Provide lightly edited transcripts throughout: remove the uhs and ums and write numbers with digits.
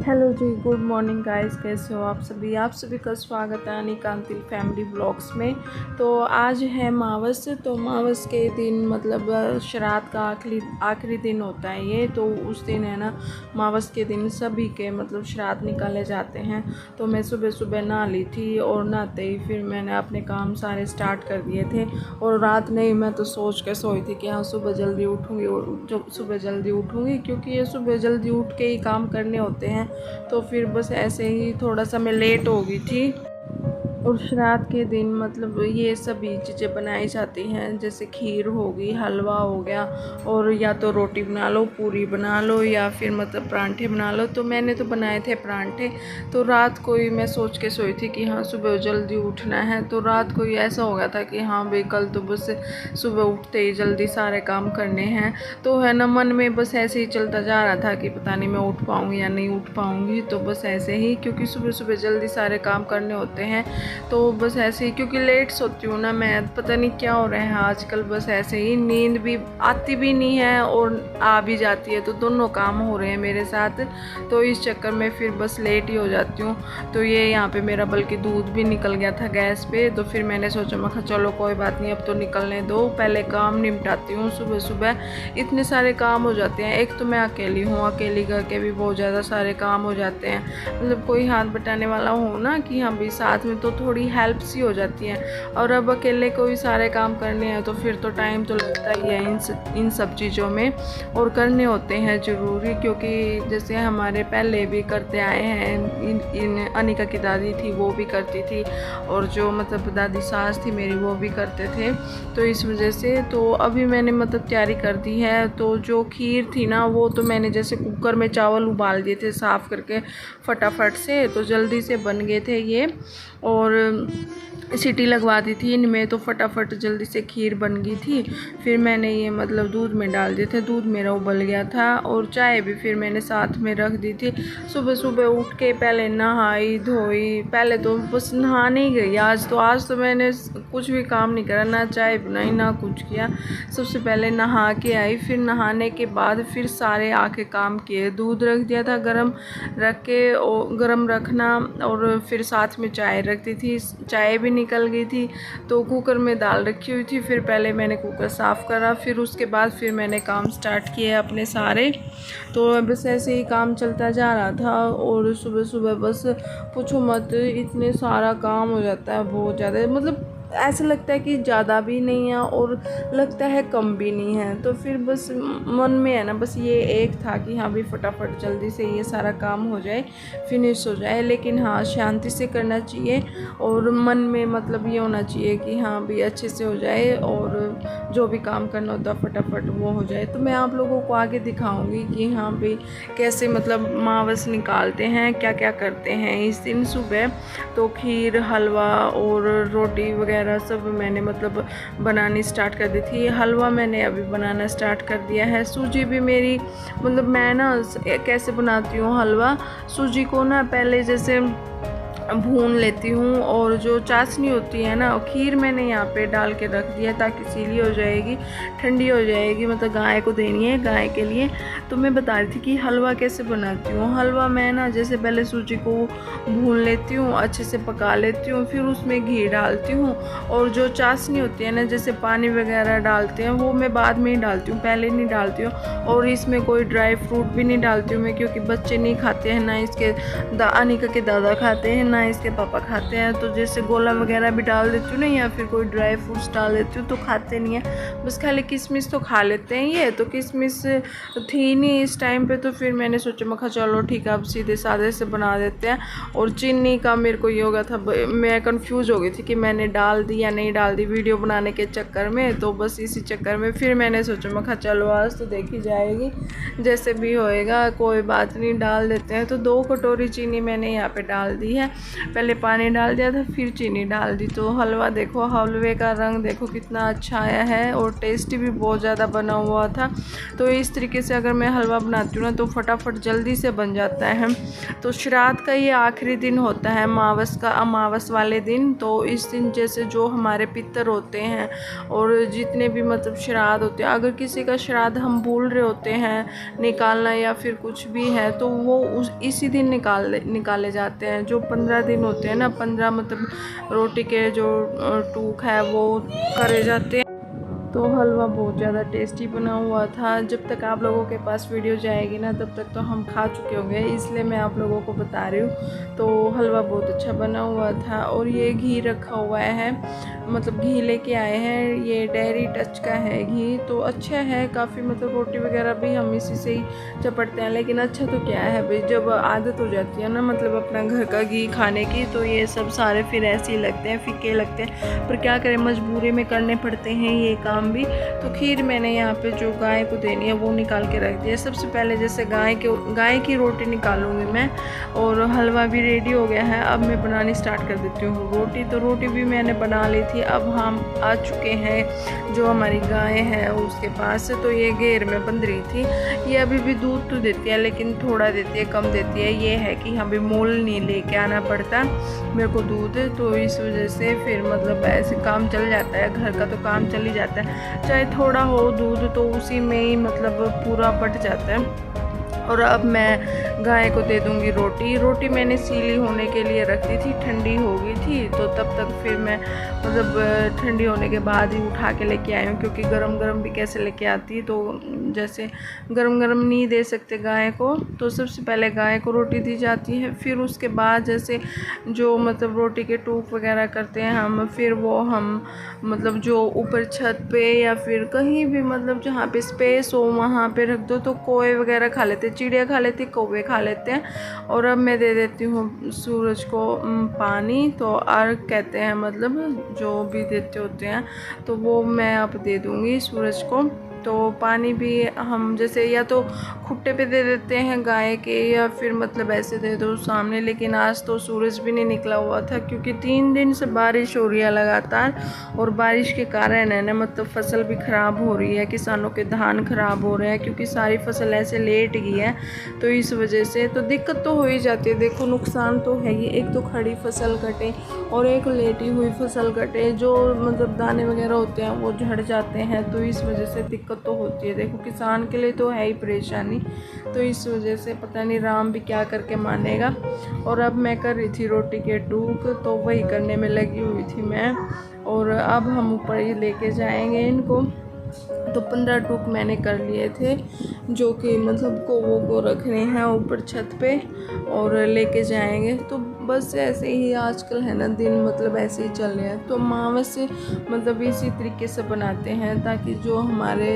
Hello जी, good morning guys. कैसे हो आप सभी का स्वागत है अनिकांतिल फैमिली ब्लॉग्स में। तो आज है मावस। तो मावस के दिन मतलब श्राद्ध का आखिरी दिन होता है ये। तो उस दिन है ना, मावस के दिन सभी के मतलब श्राद्ध निकाले जाते हैं। तो मैं सुबह सुबह नहा ली थी और नहाते ही फिर मैंने अपने काम सारे स्टार्ट कर दिए थे। और रात नहीं, मैं तो सोच के सोई थी कि हाँ सुबह जल्दी उठूँगी, और जब सुबह जल्दी उठूँगी क्योंकि ये सुबह जल्दी उठ के ही काम करने होते हैं। तो फिर बस ऐसे ही थोड़ा सा मैं लेट हो गई थी। और श्राद्ध के दिन मतलब ये सभी चीज़ें बनाई जाती हैं, जैसे खीर होगी, हलवा हो गया, और या तो रोटी बना लो, पूरी बना लो, या फिर मतलब परांठे बना लो। तो मैंने तो बनाए थे परांठे। तो रात को ही मैं सोच के सोई थी कि हाँ सुबह जल्दी उठना है। तो रात को ही ऐसा हो गया था कि हाँ भाई कल तो बस सुबह उठते ही जल्दी सारे काम करने हैं। तो है ना, मन में बस ऐसे ही चलता जा रहा था कि पता नहीं मैं उठ पाऊँगी या नहीं उठ पाऊँगी। तो बस ऐसे ही, क्योंकि सुबह सुबह जल्दी सारे काम करने होते हैं। तो बस ऐसे ही, क्योंकि लेट सोती हूँ ना मैं, पता नहीं क्या हो रहा है आजकल। बस ऐसे ही नींद भी आती भी नहीं है और आ भी जाती है, तो दोनों काम हो रहे हैं मेरे साथ। तो इस चक्कर में फिर बस लेट ही हो जाती हूँ। तो ये यहाँ पे मेरा बल्कि दूध भी निकल गया था गैस पे। तो फिर मैंने सोचा, मैं कहा चलो कोई बात नहीं, अब तो निकलने दो, पहले काम निपटाती हूँ। सुबह सुबह इतने सारे काम हो जाते हैं। एक तो मैं अकेली हूँ, अकेली करके भी बहुत ज़्यादा सारे काम हो जाते हैं। मतलब कोई हाथ बटाने वाला हो ना कि हाँ भाई साथ में, तो थोड़ी हेल्प सी हो जाती है। और अब अकेले को ही सारे काम करने हैं तो फिर तो टाइम तो लगता ही है इन सब चीज़ों में, और करने होते हैं ज़रूरी। क्योंकि जैसे हमारे पहले भी करते आए हैं, इन अनिका की दादी थी वो भी करती थी, और जो मतलब दादी सास थी मेरी वो भी करते थे। तो इस वजह से तो अभी मैंने मतलब तैयारी कर दी है। तो जो खीर थी ना, वो तो मैंने जैसे कुकर में चावल उबाल दिए थे साफ़ करके फटाफट से, तो जल्दी से बन गए थे ये। और सीटी लगवा दी थी इनमें, तो फटाफट जल्दी से खीर बन गई थी। फिर मैंने ये मतलब दूध में डाल दिए थे, दूध मेरा उबल गया था। और चाय भी फिर मैंने साथ में रख दी थी। सुबह सुबह उठ के पहले नहाई धोई, पहले तो बस नहाने ही गई आज तो मैंने कुछ भी काम नहीं करा, ना चाय बनाई ना कुछ किया। सबसे पहले नहा के आई, फिर नहाने के बाद फिर सारे आके काम किए। दूध रख दिया था गरम, रख के गरम रखना, और फिर साथ में चाय रख दी थी, चाय भी निकल गई थी। तो कुकर में दाल रखी हुई थी, फिर पहले मैंने कुकर साफ़ करा, फिर उसके बाद फिर मैंने काम स्टार्ट किए अपने सारे। तो बस ऐसे ही काम चलता जा रहा था। और सुबह सुबह बस पूछो मत, इतने सारा काम हो जाता है, बहुत ज़्यादा। मतलब ऐसा लगता है कि ज़्यादा भी नहीं है और लगता है कम भी नहीं है। तो फिर बस मन में है ना, बस ये एक था कि हाँ भी फटाफट जल्दी से ये सारा काम हो जाए, फिनिश हो जाए। लेकिन हाँ शांति से करना चाहिए, और मन में मतलब ये होना चाहिए कि हाँ भी अच्छे से हो जाए, और जो भी काम करना होता है फटाफट वो हो जाए। तो मैं आप लोगों को आगे दिखाऊंगी कि हाँ भी कैसे मतलब मावस निकालते हैं, क्या क्या करते हैं इस दिन सुबह। तो खीर, हलवा और रोटी वगैरह सब मैंने मतलब बनानी स्टार्ट कर दी थी। हलवा मैंने अभी बनाना स्टार्ट कर दिया है। सूजी भी मेरी मतलब मैं ना कैसे बनाती हूँ हलवा, सूजी को ना पहले जैसे भून लेती हूँ, और जो चाशनी होती है ना, खीर मैंने यहाँ पे डाल के रख दिया ताकि सीली हो जाएगी, ठंडी हो जाएगी, मतलब गाय को देनी है, गाय के लिए। तो मैं बता रही थी कि हलवा कैसे बनाती हूँ। हलवा मैं ना जैसे पहले सूजी को भून लेती हूँ, अच्छे से पका लेती हूँ, फिर उसमें घी डालती हूँ, और जो चाशनी होती है ना, जैसे पानी वगैरह डालते हैं, वो मैं बाद में ही डालती हूँ, पहले नहीं डालती हूँ। और इसमें कोई ड्राई फ्रूट भी नहीं डालती हूँ मैं, क्योंकि बच्चे नहीं खाते हैं, ना इसके अनिका के दादा खाते हैं, ना इसके पापा खाते हैं। तो जैसे गोला वगैरह भी डाल देती हूँ ना, या फिर कोई ड्राई फ्रूट्स डाल देती हूँ, तो खाते नहीं है। बस खाली किशमिश तो खा लेते हैं ये। तो किशमिश थी नहीं इस टाइम पे, तो फिर मैंने सोचा, मैं कहा चलो ठीक है अब सीधे सादे से बना देते हैं। और चीनी का मेरे को ये हो गया था, मैं कंफ्यूज हो गई थी कि मैंने डाल दी या नहीं डाल दी वीडियो बनाने के चक्कर में। तो बस इसी चक्कर में फिर मैंने सोचा, मैं कहा चलो आज तो देखी जाएगी, जैसे भी होएगा कोई बात नहीं, डाल देते हैं। तो 2 कटोरी चीनी मैंने यहाँ पे डाल दी है। पहले पानी डाल दिया था, फिर चीनी डाल दी। तो हलवा देखो, हलवे का रंग देखो कितना अच्छा आया है और टेस्टी भी बहुत ज़्यादा बना हुआ था। तो इस तरीके से अगर मैं हलवा बनाती हूँ ना तो फटाफट जल्दी से बन जाता है। तो श्राद्ध का ये आखिरी दिन होता है, अमावस वाले दिन। तो इस दिन जैसे जो हमारे पितर होते हैं और जितने भी मतलब श्राद्ध होते हैं, अगर किसी का श्राद्ध हम भूल रहे होते हैं निकालना या फिर कुछ भी है तो वो इसी दिन निकाले जाते हैं। जो 15 दिन होते हैं ना, 15 मतलब रोटी के जो टूक है वो करे जाते हैं। तो हलवा बहुत ज़्यादा टेस्टी बना हुआ था। जब तक आप लोगों के पास वीडियो जाएगी ना तब तक तो हम खा चुके होंगे, इसलिए मैं आप लोगों को बता रही हूँ। तो हलवा बहुत अच्छा बना हुआ था। और ये घी रखा हुआ है, मतलब घी लेके आए हैं, ये डेयरी टच का है घी। तो अच्छा है काफ़ी, मतलब रोटी वगैरह भी हम इसी से ही चपटते हैं। लेकिन अच्छा तो क्या है भाई, जब आदत हो जाती है ना मतलब अपना घर का घी खाने की, तो ये सब सारे फिर ऐसे ही लगते हैं, फीके लगते हैं। पर क्या करें, मजबूरी में करने पड़ते हैं ये काम भी। तो खीर मैंने यहाँ पे जो गाय को देनी है वो निकाल के रख दिया। सबसे पहले जैसे गाय की रोटी निकालूंगी मैं, और हलवा भी रेडी हो गया है। अब मैं बनानी स्टार्ट कर देती हूँ रोटी। तो रोटी भी मैंने बना ली थी। अब हम आ चुके हैं जो हमारी गाय है उसके पास। तो ये घेर में बंध रही थी। ये अभी भी दूध तो देती है लेकिन थोड़ा देती है, कम देती है। ये है कि हमें मोल नहीं लेके आना पड़ता मेरे को दूध, तो इस वजह से फिर मतलब ऐसे काम चल जाता है, घर का तो काम चल ही जाता है। चाहे थोड़ा हो दूध तो उसी में ही मतलब पूरा बट जाता है। और अब मैं गाय को दे दूंगी रोटी। रोटी मैंने सीली होने के लिए रख दी थी, ठंडी हो गई थी। तो तब तक फिर मैं मतलब ठंडी होने के बाद ही उठा के लेके आई हूँ, क्योंकि गरम गरम भी कैसे लेके आती है। तो जैसे गरम गरम नहीं दे सकते गाय को, तो सबसे पहले गाय को रोटी दी जाती है। फिर उसके बाद जैसे जो मतलब रोटी के टूक वगैरह करते हैं हम, फिर वो हम मतलब जो ऊपर छत पे या फिर कहीं भी मतलब जहाँ पे स्पेस हो वहाँ पे रख दो। तो कोए वगैरह खा लेते, चिड़िया खा लेती, कौवे खा लेते हैं। और अब मैं दे देती हूँ सूरज को पानी। तो अर्घ कहते हैं, मतलब जो भी देते होते हैं, तो वो मैं अब दे दूँगी सूरज को। तो पानी भी हम जैसे या तो खुट्टे पे दे देते हैं गाय के, या फिर मतलब ऐसे दे दो सामने। लेकिन आज तो सूरज भी नहीं निकला हुआ था, क्योंकि 3 दिन से बारिश हो रही है लगातार। और बारिश के कारण है ना मतलब फसल भी ख़राब हो रही है, किसानों के धान ख़राब हो रहे हैं, क्योंकि सारी फसल ऐसे लेट गई है। तो इस वजह से तो दिक्कत तो हो ही जाती है। देखो नुकसान तो है ही, एक तो खड़ी फसल कटे और एक लेटी हुई फसल कटे, जो मतलब दाने वगैरह होते हैं वो झड़ जाते हैं। तो इस वजह से दिक्कत तो होती है। देखो किसान के लिए तो है ही परेशानी। तो इस वजह से पता नहीं राम भी क्या करके मानेगा। और अब मैं कर रही थी रोटी के टूक, तो वही करने में लगी हुई थी मैं। और अब हम ऊपर ही लेके जाएंगे इनको। तो 15 टूक मैंने कर लिए थे, जो कि मतलब कौवों को रखने हैं ऊपर छत पे और लेके जाएंगे। तो बस ऐसे ही आजकल है ना दिन मतलब ऐसे ही चल रहे हैं। तो अमावस से मतलब इसी तरीके से बनाते हैं, ताकि जो हमारे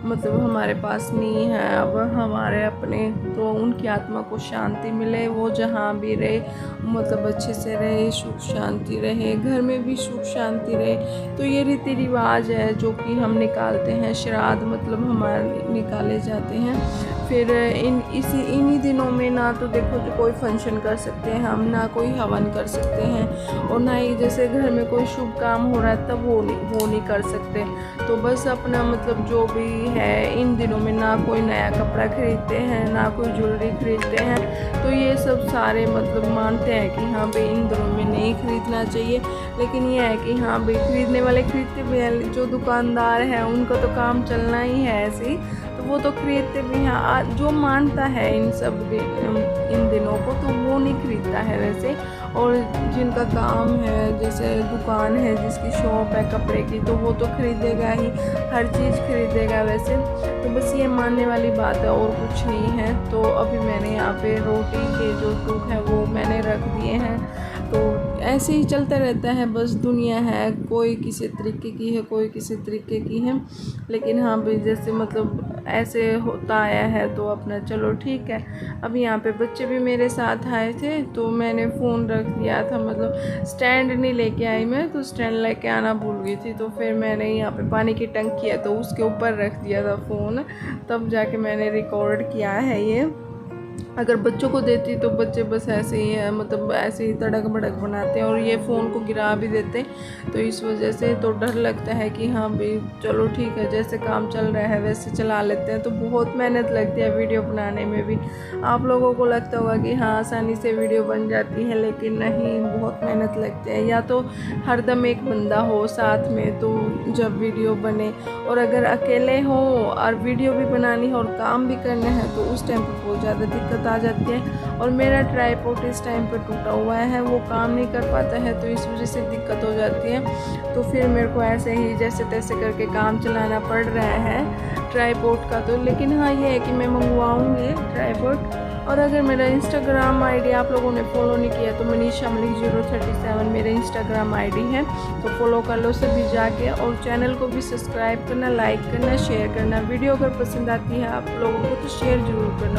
मतलब हमारे पास नहीं है अब हमारे अपने, तो उनकी आत्मा को शांति मिले। वो जहाँ भी रहे मतलब अच्छे से रहे, सुख शांति रहे, घर में भी सुख शांति रहे। तो ये रीति रिवाज है जो कि हम निकालते हैं। श्राद्ध मतलब हमारे निकाले जाते हैं। फिर इन्हीं दिनों में ना तो देखो जो कोई फंक्शन कर सकते हैं हम, ना कोई हवन कर सकते हैं, और ना ही जैसे घर में कोई शुभ काम हो रहा है तब वो नहीं कर सकते। तो बस अपना मतलब जो भी है इन दिनों में ना कोई नया कपड़ा खरीदते हैं, ना कोई ज्वेलरी खरीदते हैं। तो ये सब सारे मतलब मानते हैं कि हाँ भाई इन दिनों में नहीं खरीदना चाहिए। लेकिन ये है कि हाँ भाई खरीदने वाले खरीदते भी हैं, जो दुकानदार हैं उनका तो काम चलना ही है ऐसे ही, तो वो तो खरीदते भी हैं। जो मानता है इन दिनों को तो वो नहीं खरीदता है वैसे। और जिनका काम है जैसे दुकान है, जिसकी शॉप है कपड़े की, तो वो तो खरीदेगा ही, हर चीज़ खरीदेगा वैसे। तो बस ये मानने वाली बात है और कुछ नहीं है। तो अभी मैंने यहाँ पे रोटी के जो टूक है वो मैंने रख दिए हैं। तो ऐसे ही चलता रहता है, बस दुनिया है, कोई किसी तरीके की है, कोई किसी तरीके की है। लेकिन हाँ भाई जैसे मतलब ऐसे होता आया है तो अपना चलो ठीक है। अब यहाँ पे बच्चे भी मेरे साथ आए थे, तो मैंने फ़ोन रख दिया था, मतलब स्टैंड नहीं लेके आई मैं, तो स्टैंड लेके आना भूल गई थी। तो फिर मैंने यहाँ पे पानी की टंकी है तो उसके ऊपर रख दिया था फ़ोन, तब जाके मैंने रिकॉर्ड किया है ये। अगर बच्चों को देती तो बच्चे बस ऐसे ही है, मतलब ऐसे ही तड़क भड़क बनाते हैं और ये फ़ोन को गिरा भी देते। तो इस वजह से तो डर लगता है कि हाँ भाई चलो ठीक है, जैसे काम चल रहा है वैसे चला लेते हैं। तो बहुत मेहनत लगती है वीडियो बनाने में भी। आप लोगों को लगता होगा कि हाँ आसानी से वीडियो बन जाती है, लेकिन नहीं, बहुत मेहनत लगती है। या तो हरदम एक बंदा हो साथ में तो जब वीडियो बने, और अगर अकेले हो और वीडियो भी बनानी हो और काम भी करने हैं तो उस टाइम पर बहुत ज़्यादा दिक्कत आ जाती है। और मेरा ट्राइपॉड इस टाइम पर टूटा हुआ है, वो काम नहीं कर पाता है, तो इस वजह से दिक्कत हो जाती है। तो फिर मेरे को ऐसे ही जैसे तैसे करके काम चलाना पड़ रहा है ट्राइपॉड का। तो लेकिन हाँ ये है कि मैं मंगवाऊँगी ट्राइपॉड। और अगर मेरा इंस्टाग्राम आईडी आप लोगों ने फॉलो नहीं किया तो मनीषा मलिक 037 मेरा इंस्टाग्राम आईडी है, तो फॉलो कर लो सभी जाके। और चैनल को भी सब्सक्राइब करना, लाइक करना, शेयर करना। वीडियो अगर पसंद आती है आप लोगों को तो शेयर ज़रूर करना।